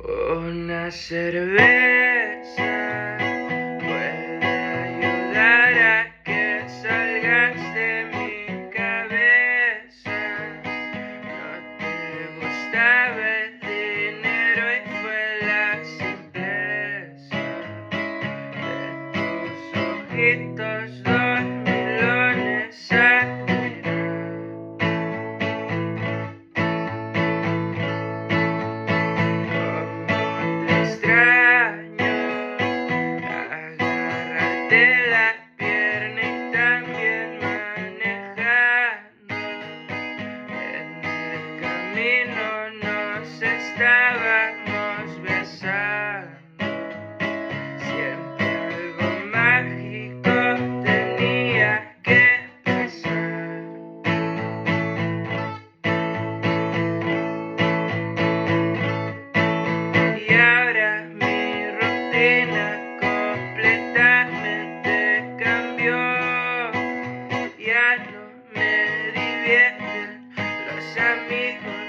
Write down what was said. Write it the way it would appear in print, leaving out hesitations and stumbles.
Una cerveza puede ayudar a que salgas de mi cabeza. No te gustaba el dinero y fue la simpleza de tus ojitos dormilones a mirar. Extraño agarrarte la pierna y también manejando. En el camino nos estábamos besando. Siempre algo mágico tenía que pasar. Y ahora mi rutina completamente cambió. Ya no me divierten los amigos